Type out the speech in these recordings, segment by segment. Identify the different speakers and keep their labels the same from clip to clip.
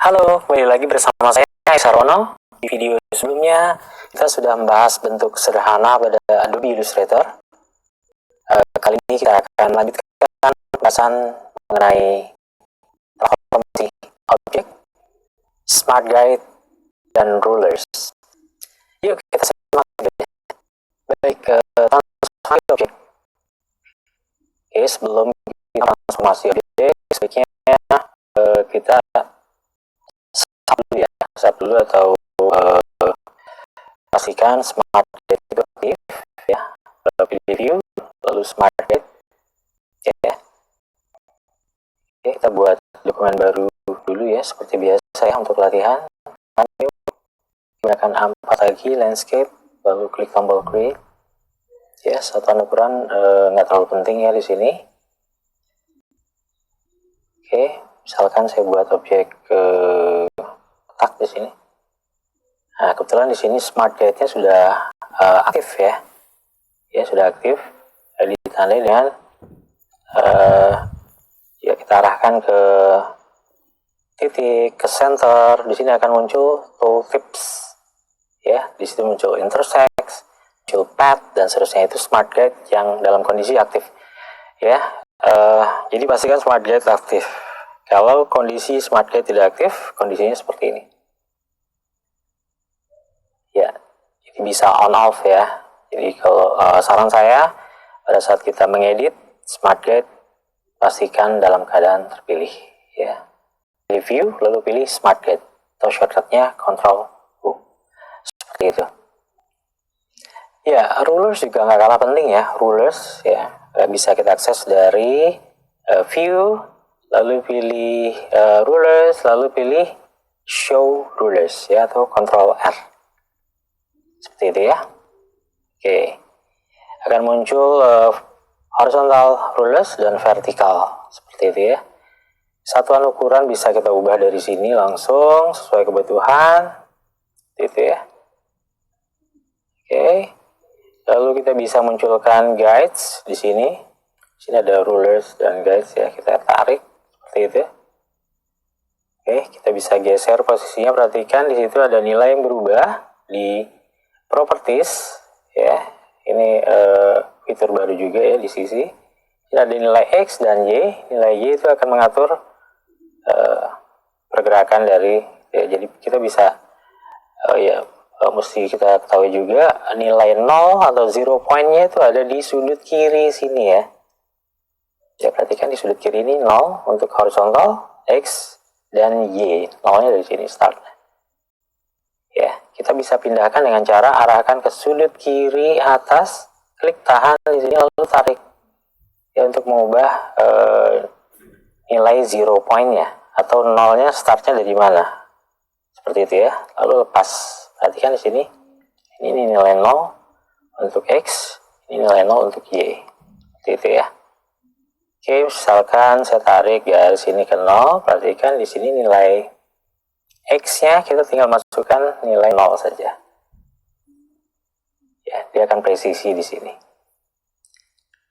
Speaker 1: Halo, kembali lagi bersama saya Sarono. Di video sebelumnya kita sudah membahas bentuk sederhana pada Adobe Illustrator. Kali ini kita akan lanjutkan pembahasan mengenai transformasi objek, smart guide, dan rulers. Yuk kita simak videonya. Baik, transformasi objek. Oke, sebelum kita transformasi objek, sebaiknya kita save dulu atau pastikan smart guide itu aktif ya. Pilih view lalu smart guide ya. Oke, kita buat dokumen baru dulu ya, seperti biasa ya untuk latihan. Gunakan A4 lagi, landscape, lalu klik tombol create ya. Satuan ukuran nggak terlalu penting ya di sini. Oke, misalkan saya buat objek kotak di sini. Nah, kebetulan di sini smart guide-nya sudah aktif ya. Ya, sudah aktif. Ditandai dengan ya, kita arahkan ke titik, ke center. Di sini akan muncul tooltips. Ya, di situ muncul intersect, muncul path, dan seterusnya. Itu smart guide yang dalam kondisi aktif. Ya, jadi pastikan smart guide aktif. Kalau kondisi smart guide tidak aktif, kondisinya seperti ini. Ya, jadi bisa on off ya. Jadi kalau saran saya pada saat kita mengedit smart guide, pastikan dalam keadaan terpilih ya. Pilih view lalu pilih smart guide atau shortcutnya Ctrl U. Seperti itu. Ya, rulers juga nggak kalah penting ya. Rulers ya bisa kita akses dari view lalu pilih rulers lalu pilih show rulers ya, atau Ctrl R. Seperti itu ya. Oke, akan muncul horizontal rulers dan vertikal seperti itu ya. Satuan ukuran bisa kita ubah dari sini langsung sesuai kebutuhan itu ya. Oke, lalu kita bisa munculkan guides di sini. Di sini ada rulers dan guides ya, kita tarik seperti itu. Oke, kita bisa geser posisinya. Perhatikan di situ ada nilai yang berubah di properties ya. Ini fitur baru juga ya di sisi. Ini ada nilai X dan Y. Nilai Y itu akan mengatur pergerakan dari ya, jadi kita bisa mesti kita ketahui juga nilai 0 atau 0 point-nya itu ada di sudut kiri sini ya. Ya, perhatikan di sudut kiri ini 0 untuk horizontal, X dan Y. 0-nya dari sini start. Ya, kita bisa pindahkan dengan cara arahkan ke sudut kiri atas, klik tahan di sini lalu tarik. Ya, untuk mengubah nilai 0 point-nya atau 0-nya startnya dari mana. Seperti itu ya. Lalu lepas. Perhatikan di sini. Ini nilai 0 untuk X, ini nilai 0 untuk Y. Seperti itu ya. Oke, misalkan saya tarik garis ini ke 0, perhatikan di sini nilai X-nya kita tinggal masukkan nilai 0 saja. Ya, dia akan presisi di sini.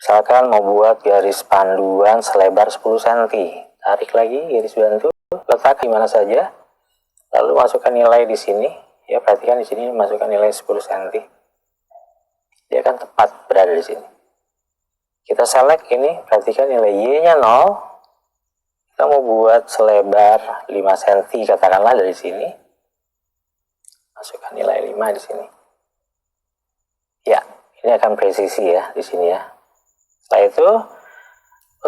Speaker 1: Misalkan mau buat garis panduan selebar 10 cm, tarik lagi garis bantu, letak di mana saja, lalu masukkan nilai di sini. Ya, perhatikan di sini masukkan nilai 10 cm. Dia akan tepat berada di sini. Kita select ini, perhatikan nilai Y-nya 0. Kita mau buat selebar 5 cm katakanlah dari sini. Masukkan nilai 5 di sini. Ya, ini akan presisi ya di sini ya. Setelah itu,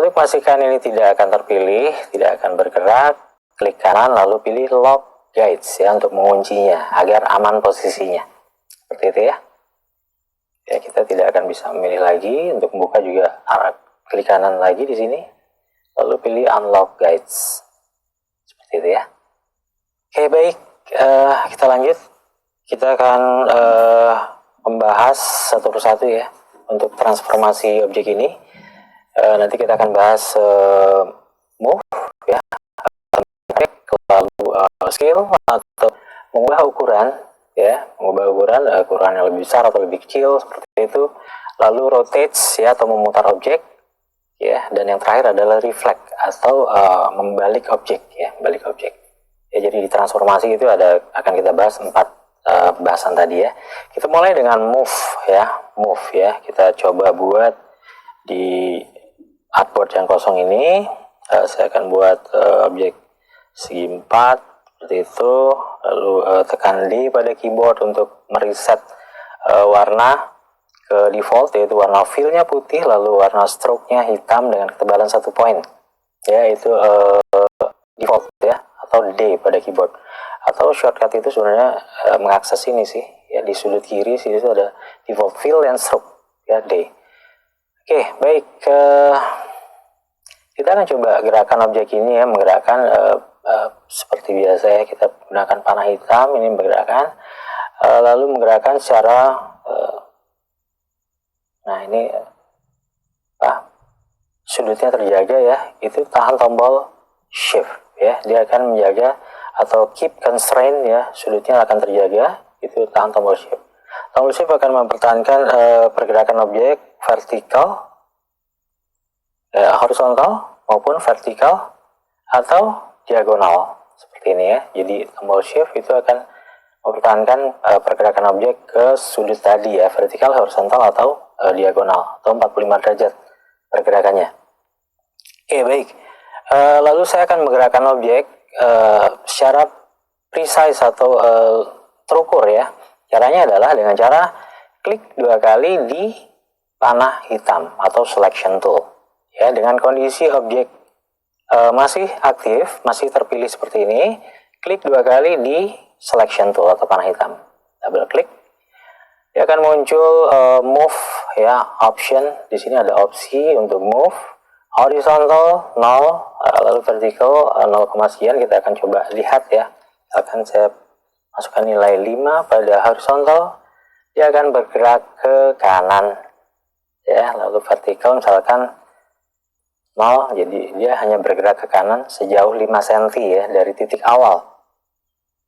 Speaker 1: untuk pastikan ini tidak akan terpilih, tidak akan bergerak, klik kanan lalu pilih lock guides ya untuk menguncinya agar aman posisinya. Seperti itu ya. Ya, kita tidak akan bisa memilih lagi. Untuk membuka juga klik kanan lagi di sini. Lalu pilih unlock guides. Seperti itu ya. Oke, baik. Kita lanjut. Kita akan membahas satu persatu ya. Untuk transformasi objek ini. Nanti kita akan bahas move ya. Lalu scale atau mengubah ukuran ya. Mengubah ukuran yang lebih besar atau lebih kecil seperti itu. Lalu rotate ya, atau memutar objek. Ya, dan yang terakhir adalah reflect atau membalik objek ya, membalik objek. Ya, jadi di transformasi itu akan kita bahas 4 bahasan tadi ya. Kita mulai dengan move ya. Kita coba buat di artboard yang kosong ini. Saya akan buat objek segi 4 seperti itu. Lalu tekan D pada keyboard untuk mereset warna ke default, yaitu warna fill-nya putih, lalu warna stroke-nya hitam dengan ketebalan 1 poin. Ya, itu default ya, atau D pada keyboard. Atau shortcut itu sebenarnya mengakses ini sih, ya di sudut kiri sih itu ada default fill and stroke, ya D. Oke, baik. Kita akan coba gerakan objek ini ya, menggerakkan seperti biasa ya, kita gunakan panah hitam ini menggerakkan, lalu menggerakkan secara nah ini sudutnya terjaga ya, itu tahan tombol shift ya, dia akan menjaga atau keep constraint ya, sudutnya akan terjaga, itu tahan tombol shift. Tombol shift akan mempertahankan pergerakan objek vertikal, horizontal maupun vertikal atau diagonal seperti ini ya. Jadi tombol shift itu akan mempertahankan pergerakan objek ke sudut tadi ya, vertikal, horizontal atau diagonal atau 45 derajat pergerakannya. Oke, baik. Lalu saya akan menggerakkan objek secara precise atau terukur ya. Caranya adalah dengan cara klik 2 kali di panah hitam atau selection tool. Ya, dengan kondisi objek masih aktif, masih terpilih seperti ini, klik 2 kali di selection tool atau panah hitam. Double klik. Dia akan muncul move ya, option. Di sini ada opsi untuk move. Horizontal 0, lalu vertical 0, sekian. Kita akan coba lihat ya. Akan saya masukkan nilai 5 pada horizontal, dia akan bergerak ke kanan ya, lalu vertical misalkan 0, jadi dia hanya bergerak ke kanan sejauh 5 cm ya dari titik awal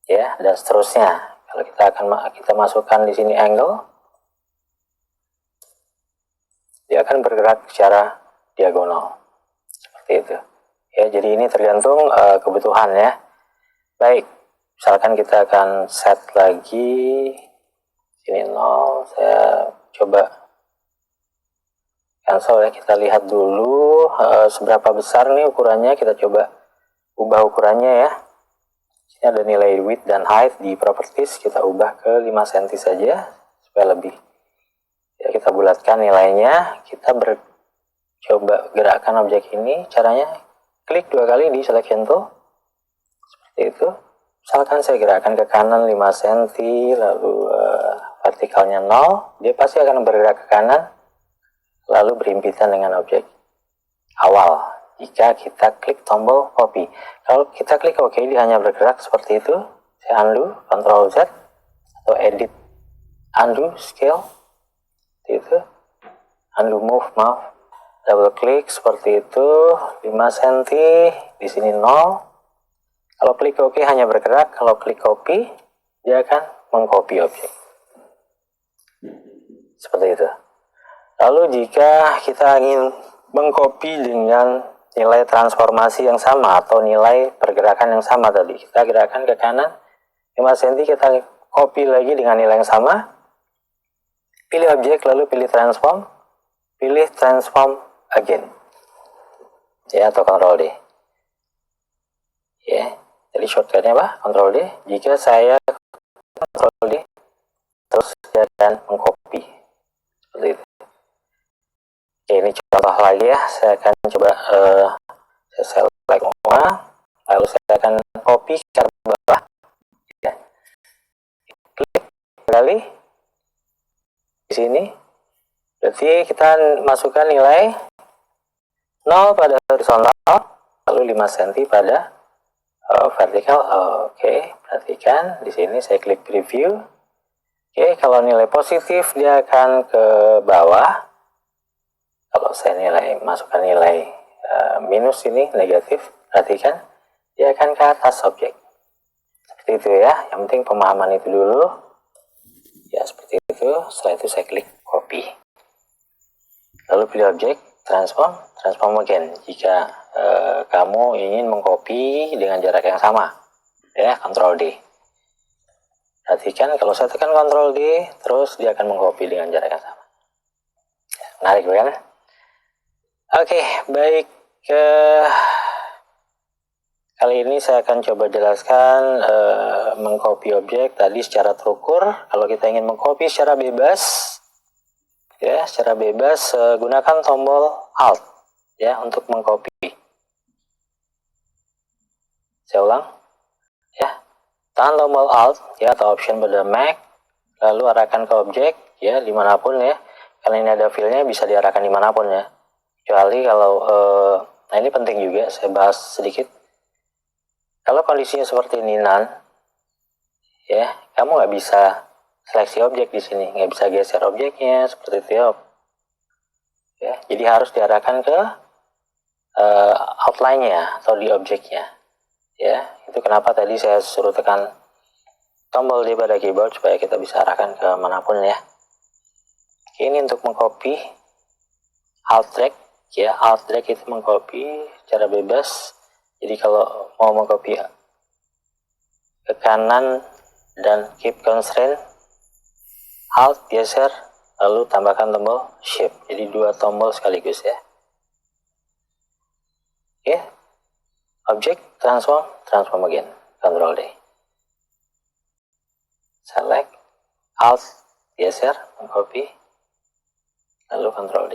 Speaker 1: ya, dan seterusnya. Kalau kita masukkan di sini angle, dia akan bergerak secara diagonal seperti itu ya. Jadi ini tergantung kebutuhan ya. Baik, misalkan kita akan set lagi sini 0, saya coba cancel ya. Kita lihat dulu seberapa besar nih ukurannya, kita coba ubah ukurannya ya. Ini ada nilai width dan height di properties, kita ubah ke 5 cm saja supaya lebih ya. Kita bulatkan nilainya, kita coba gerakkan objek ini. Caranya klik 2 kali di selection tool seperti itu. Misalkan saya gerakkan ke kanan 5 cm, lalu vertikalnya 0, dia pasti akan bergerak ke kanan lalu berhimpitan dengan objek awal jika kita klik tombol copy. Kalau kita klik OK, dia hanya bergerak seperti itu. Saya undo, Ctrl Z atau edit, undo scale seperti itu, undo move, double klik seperti itu 5 cm, di sini 0. Kalau klik OK hanya bergerak, kalau klik copy dia akan mengcopy objek seperti itu. Lalu jika kita ingin mengcopy dengan nilai transformasi yang sama atau nilai pergerakan yang sama tadi, kita gerakan ke kanan 5 cm, kita copy lagi dengan nilai yang sama, pilih objek lalu pilih transform again ya, atau Ctrl D ya. Jadi shortcutnya apa? Ctrl D. Jika saya Ctrl D terus dia akan mengcopy seperti itu. Oke, ini contoh lagi ya. Saya akan coba saya select semua, lalu saya akan copy ke bawah ya. Klik kali di sini, berarti kita masukkan nilai 0 pada horizontal lalu 5 cm pada vertikal. Oke, perhatikan di sini saya klik preview. Oke, kalau nilai positif dia akan ke bawah. Kalau saya masukkan nilai minus ini negatif, perhatikan dia akan ke atas objek. Seperti itu ya. Yang penting pemahaman itu dulu. Ya, seperti itu. Setelah itu saya klik copy. Lalu pilih objek, transform again. Jika kamu ingin mengcopy dengan jarak yang sama. ya, Ctrl D. Perhatikan kalau saya tekan Ctrl D, terus dia akan mengcopy dengan jarak yang sama. Menarik bukan? Oke, baik. Kali ini saya akan coba jelaskan mengcopy objek tadi secara terukur. Kalau kita ingin mengcopy secara bebas, ya, secara bebas gunakan tombol Alt, ya, untuk mengcopy. Saya ulang, ya. Tahan tombol Alt, ya, atau Option pada Mac, lalu arahkan ke objek, ya, dimanapun, ya. Karena ini ada filenya, bisa diarahkan dimanapun, ya. Kecuali kalau, nah ini penting juga, saya bahas sedikit. Kalau kondisinya seperti ini, none, ya, kamu nggak bisa seleksi objek di sini, nggak bisa geser objeknya, seperti itu, ya. Jadi harus diarahkan ke outline-nya, atau di objeknya. Ya, itu kenapa tadi saya suruh tekan tombol D pada keyboard supaya kita bisa arahkan ke manapun, ya. Ini untuk mengcopy Alt drag, ya, Alt drag itu mengcopy secara bebas. Jadi kalau mau mengcopy ke kanan dan keep constraint, Alt geser, lalu tambahkan tombol Shift. Jadi 2 tombol sekaligus, ya. Oke, object transform again, Ctrl D. Select, Alt, geser, mengcopy, lalu Ctrl D.